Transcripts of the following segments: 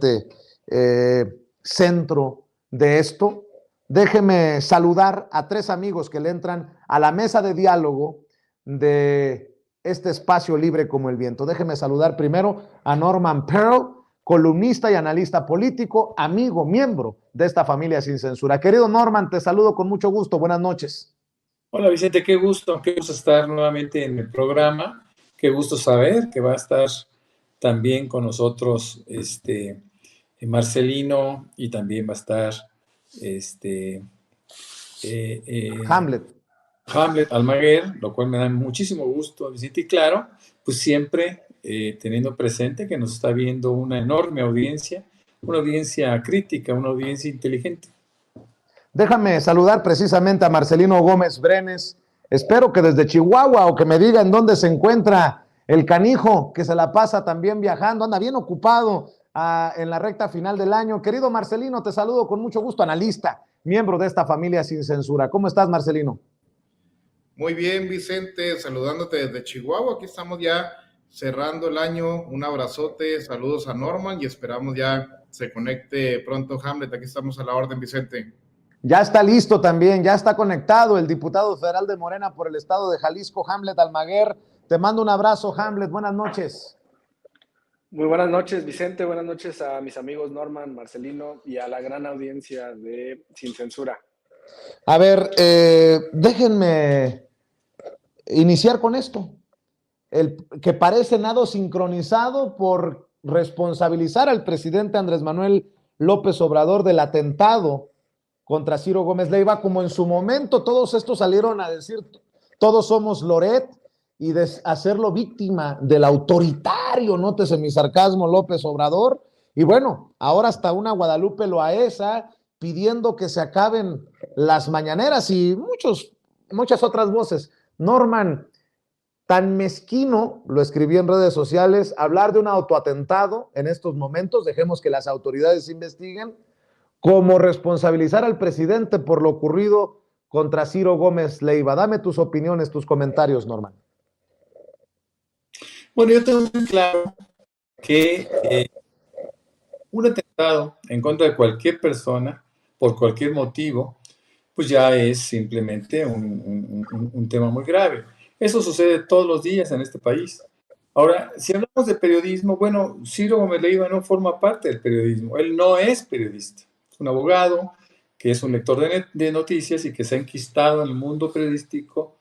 precisamente centro de esto. Déjeme saludar a 3 amigos que le entran a la mesa de diálogo de este espacio libre como el viento. Déjeme saludar primero a Norman Pearl, columnista y analista político, amigo, miembro de esta familia Sin Censura. Querido Norman, te saludo con mucho gusto. Buenas noches. Hola Vicente, qué gusto estar nuevamente en el programa. Qué gusto saber que va a estar también con nosotros Marcelino, y también va a estar Hamlet Almaguer, lo cual me da muchísimo gusto, Vicente, y claro, pues siempre teniendo presente que nos está viendo una enorme audiencia, una audiencia crítica, una audiencia inteligente. Déjame saludar precisamente a Marcelino Gómez Brenes. Espero que desde Chihuahua, o que me diga en dónde se encuentra el canijo, que se la pasa también viajando, anda bien ocupado en la recta final del año. Querido Marcelino, te saludo con mucho gusto, analista, miembro de esta familia Sin Censura. ¿Cómo estás, Marcelino? Muy bien, Vicente, saludándote desde Chihuahua. Aquí estamos ya cerrando el año. Un abrazote, saludos a Norman y esperamos ya se conecte pronto Hamlet. Aquí estamos a la orden, Vicente. Ya está listo también, ya está conectado el diputado federal de Morena por el estado de Jalisco, Hamlet Almaguer. Te mando un abrazo, Hamlet. Buenas noches. Muy buenas noches, Vicente. Buenas noches a mis amigos Norman, Marcelino y a la gran audiencia de Sin Censura. A ver, déjenme iniciar con esto. El que parece nado sincronizado por responsabilizar al presidente Andrés Manuel López Obrador del atentado contra Ciro Gómez Leiva, como en su momento todos estos salieron a decir todos somos Loret, y de hacerlo víctima del autoritario, nótese mi sarcasmo, López Obrador. Y bueno, ahora hasta una Guadalupe Loaesa pidiendo que se acaben las mañaneras y muchas otras voces. Norman, tan mezquino, lo escribí en redes sociales, hablar de un autoatentado en estos momentos, dejemos que las autoridades investiguen, como responsabilizar al presidente por lo ocurrido contra Ciro Gómez Leiva. Dame tus opiniones, tus comentarios, Norman. Bueno, yo tengo muy claro que un atentado en contra de cualquier persona, por cualquier motivo, pues ya es simplemente un tema muy grave. Eso sucede todos los días en este país. Ahora, si hablamos de periodismo, bueno, Ciro Gómez Leiva no forma parte del periodismo. Él no es periodista. Es un abogado que es un lector de noticias y que se ha enquistado en el mundo periodístico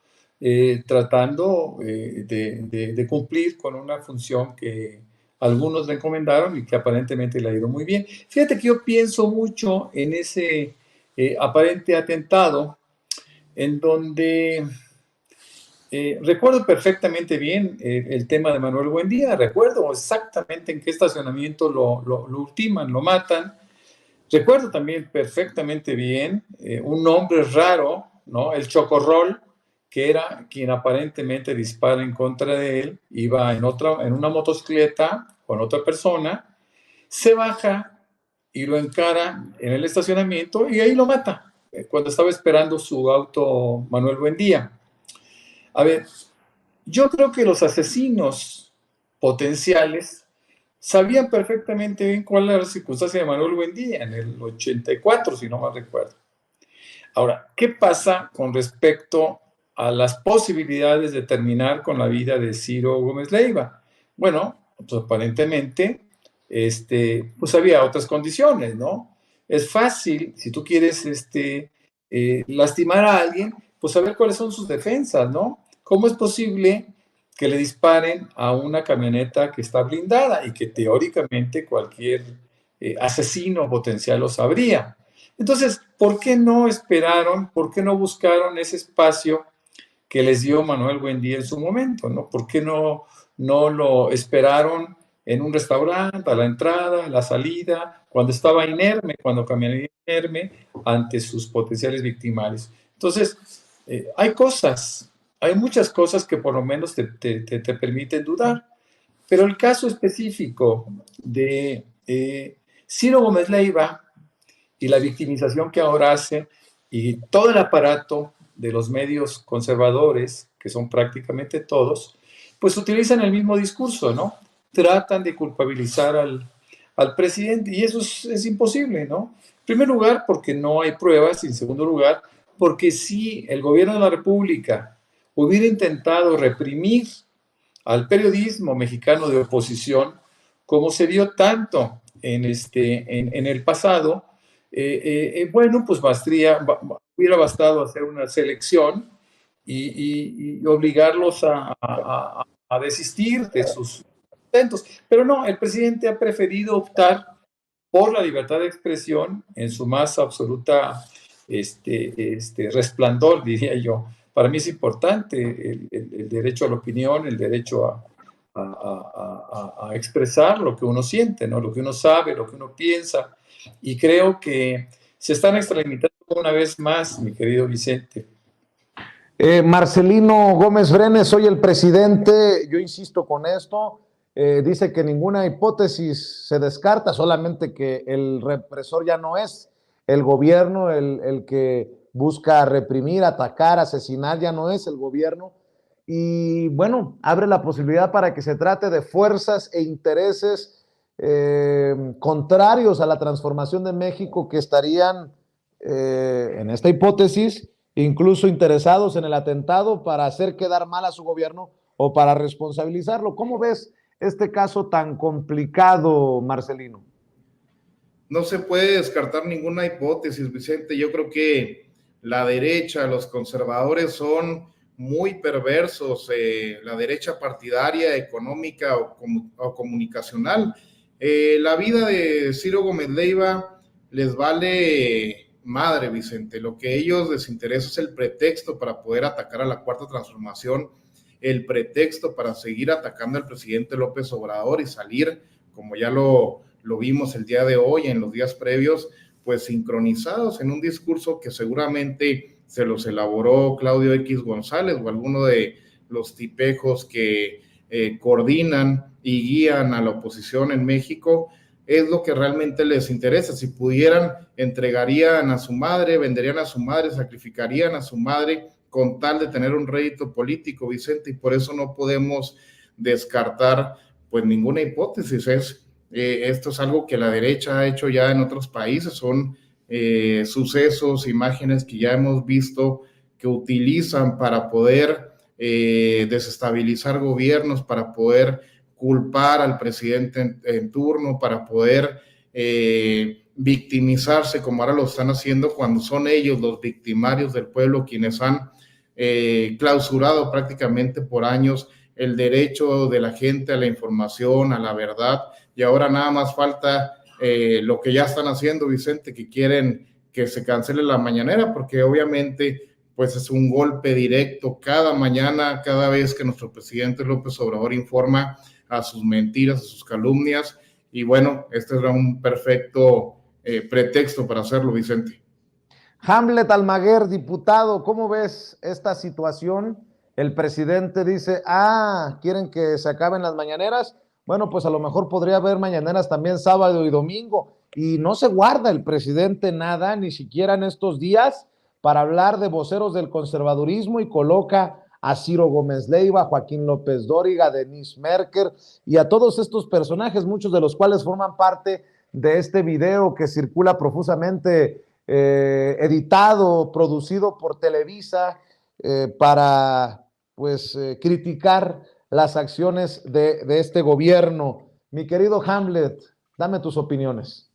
tratando de cumplir con una función que algunos le encomendaron y que aparentemente le ha ido muy bien. Fíjate que yo pienso mucho en ese aparente atentado en donde recuerdo perfectamente bien el tema de Manuel Buendía, recuerdo exactamente en qué estacionamiento lo ultiman, lo matan. Recuerdo también perfectamente bien un nombre raro, ¿no? El Chocorrol, que era quien aparentemente dispara en contra de él, iba en una motocicleta con otra persona, se baja y lo encara en el estacionamiento y ahí lo mata, cuando estaba esperando su auto Manuel Buendía. A ver, yo creo que los asesinos potenciales sabían perfectamente bien cuál era la circunstancia de Manuel Buendía en el 84, si no mal recuerdo. Ahora, ¿qué pasa con respecto a las posibilidades de terminar con la vida de Ciro Gómez Leiva? Bueno, pues aparentemente pues había otras condiciones, ¿no? Es fácil, si tú quieres lastimar a alguien, pues saber cuáles son sus defensas, ¿no? ¿Cómo es posible que le disparen a una camioneta que está blindada y que teóricamente cualquier asesino potencial lo sabría? Entonces, ¿por qué no esperaron, por qué no buscaron ese espacio que les dio Manuel Buendía en su momento, ¿no? ¿Por qué no lo esperaron en un restaurante, a la entrada, a la salida, cuando estaba inerme, cuando caminaba inerme ante sus potenciales victimarios? Entonces, hay muchas cosas que por lo menos te permiten dudar, pero el caso específico de Ciro Gómez Leiva y la victimización que ahora hace y todo el aparato de los medios conservadores, que son prácticamente todos, pues utilizan el mismo discurso, ¿no? Tratan de culpabilizar al presidente, y eso es imposible, ¿no? En primer lugar, porque no hay pruebas, y en segundo lugar, porque si el gobierno de la República hubiera intentado reprimir al periodismo mexicano de oposición, como se vio tanto en el pasado, bueno, pues hubiera bastado hacer una selección y obligarlos a desistir de sus intentos. Pero no, el presidente ha preferido optar por la libertad de expresión en su más absoluta resplandor, diría yo. Para mí es importante el derecho a la opinión, el derecho a expresar lo que uno siente, ¿no? Lo que uno sabe, lo que uno piensa. Y creo que se están extralimitando una vez más, mi querido Vicente. Marcelino Gómez Brenes, soy el presidente, yo insisto con esto, dice que ninguna hipótesis se descarta, solamente que el represor ya no es el gobierno, el que busca reprimir, atacar, asesinar, ya no es el gobierno. Y bueno, abre la posibilidad para que se trate de fuerzas e intereses contrarios a la transformación de México que estarían en esta hipótesis incluso interesados en el atentado para hacer quedar mal a su gobierno o para responsabilizarlo. ¿Cómo ves este caso tan complicado, Marcelino? No se puede descartar ninguna hipótesis, Vicente. Yo creo que la derecha, los conservadores son muy perversos, la derecha partidaria, económica o comunicacional. La vida de Ciro Gómez Leiva les vale madre, Vicente. Lo que a ellos les interesa es el pretexto para poder atacar a la Cuarta Transformación, el pretexto para seguir atacando al presidente López Obrador y salir, como ya lo vimos el día de hoy, en los días previos, pues sincronizados en un discurso que seguramente se los elaboró Claudio X González o alguno de los tipejos que coordinan y guían a la oposición en México. Es lo que realmente les interesa. Si pudieran, entregarían a su madre, venderían a su madre, sacrificarían a su madre con tal de tener un rédito político, Vicente, y por eso no podemos descartar pues ninguna hipótesis. Esto es algo que la derecha ha hecho ya en otros países, son sucesos, imágenes que ya hemos visto que utilizan para poder desestabilizar gobiernos, para poder culpar al presidente en turno, para poder victimizarse, como ahora lo están haciendo cuando son ellos los victimarios del pueblo quienes han clausurado prácticamente por años el derecho de la gente a la información, a la verdad, y ahora nada más falta lo que ya están haciendo, Vicente, que quieren que se cancele la mañanera, porque obviamente pues es un golpe directo cada mañana, cada vez que nuestro presidente López Obrador informa a sus mentiras, a sus calumnias, y bueno, este era un perfecto pretexto para hacerlo, Vicente. Hamlet Almaguer, diputado, ¿cómo ves esta situación? El presidente dice, ¿quieren que se acaben las mañaneras? Bueno, pues a lo mejor podría haber mañaneras también sábado y domingo. Y no se guarda el presidente nada, ni siquiera en estos días, para hablar de voceros del conservadurismo y coloca a Ciro Gómez Leiva, Joaquín López Dóriga, Denise Merker y a todos estos personajes, muchos de los cuales forman parte de este video que circula profusamente editado, producido por Televisa para pues criticar las acciones de este gobierno. Mi querido Hamlet, dame tus opiniones.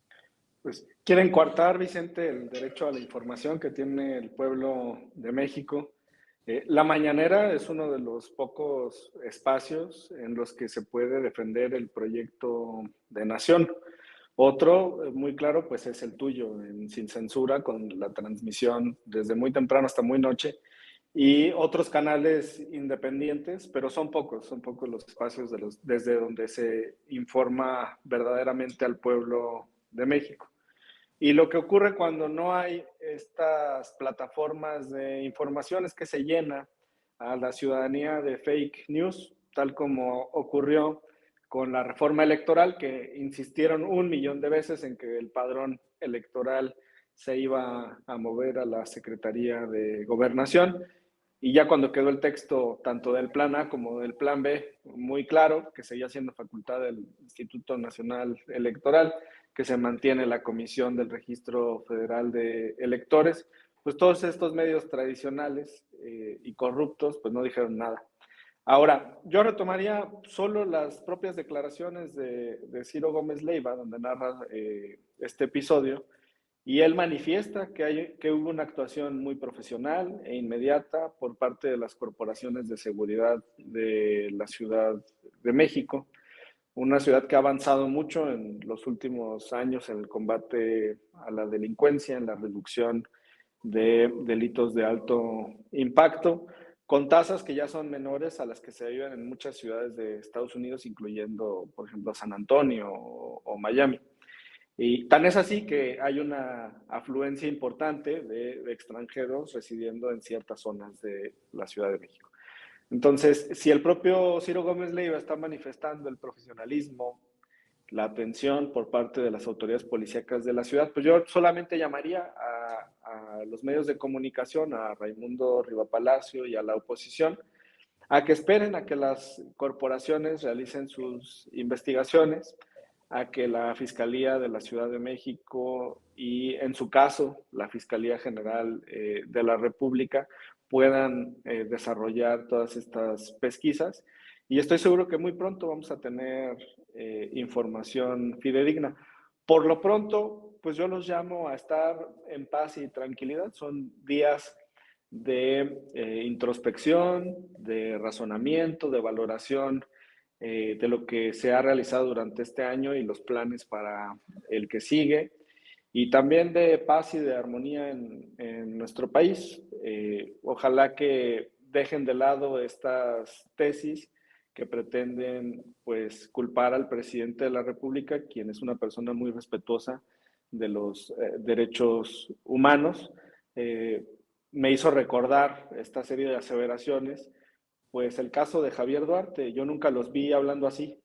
Pues quieren coartar, Vicente, el derecho a la información que tiene el pueblo de México. La mañanera es uno de los pocos espacios en los que se puede defender el proyecto de nación. Otro, muy claro, pues es el tuyo, Sin Censura, con la transmisión desde muy temprano hasta muy noche, y otros canales independientes, pero son pocos los espacios desde donde se informa verdaderamente al pueblo de México. Y lo que ocurre cuando no hay estas plataformas de información es que se llena a la ciudadanía de fake news, tal como ocurrió con la reforma electoral, que insistieron 1,000,000 de veces en que el padrón electoral se iba a mover a la Secretaría de Gobernación. Y ya cuando quedó el texto tanto del plan A como del plan B muy claro, que seguía siendo facultad del Instituto Nacional Electoral, que se mantiene la Comisión del Registro Federal de Electores, pues todos estos medios tradicionales y corruptos pues no dijeron nada. Ahora, yo retomaría solo las propias declaraciones de Ciro Gómez Leiva, donde narra este episodio, y él manifiesta que hubo una actuación muy profesional e inmediata por parte de las corporaciones de seguridad de la Ciudad de México, una ciudad que ha avanzado mucho en los últimos años en el combate a la delincuencia, en la reducción de delitos de alto impacto, con tasas que ya son menores a las que se viven en muchas ciudades de Estados Unidos, incluyendo, por ejemplo, San Antonio o Miami. Y tan es así que hay una afluencia importante de extranjeros residiendo en ciertas zonas de la Ciudad de México. Entonces, si el propio Ciro Gómez Leiva está manifestando el profesionalismo, la atención por parte de las autoridades policíacas de la ciudad, pues yo solamente llamaría a los medios de comunicación, a Raimundo Rivapalacio y a la oposición, a que esperen a que las corporaciones realicen sus investigaciones, a que la Fiscalía de la Ciudad de México y, en su caso, la Fiscalía General de la República puedan desarrollar todas estas pesquisas. Y estoy seguro que muy pronto vamos a tener información fidedigna. Por lo pronto, pues yo los llamo a estar en paz y tranquilidad. Son días de introspección, de razonamiento, de valoración de lo que se ha realizado durante este año y los planes para el que sigue, y también de paz y de armonía en nuestro país. Ojalá que dejen de lado estas tesis que pretenden pues culpar al presidente de la República, quien es una persona muy respetuosa de los derechos humanos. Me hizo recordar esta serie de aseveraciones, pues el caso de Javier Duarte. Yo nunca los vi hablando así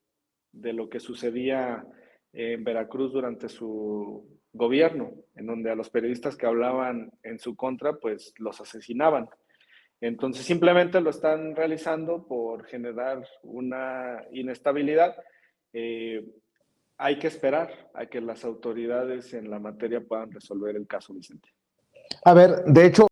de lo que sucedía en Veracruz durante su gobierno, en donde a los periodistas que hablaban en su contra, pues los asesinaban. Entonces simplemente lo están realizando por generar una inestabilidad. Hay que esperar a que las autoridades en la materia puedan resolver el caso, Vicente. A ver, de hecho,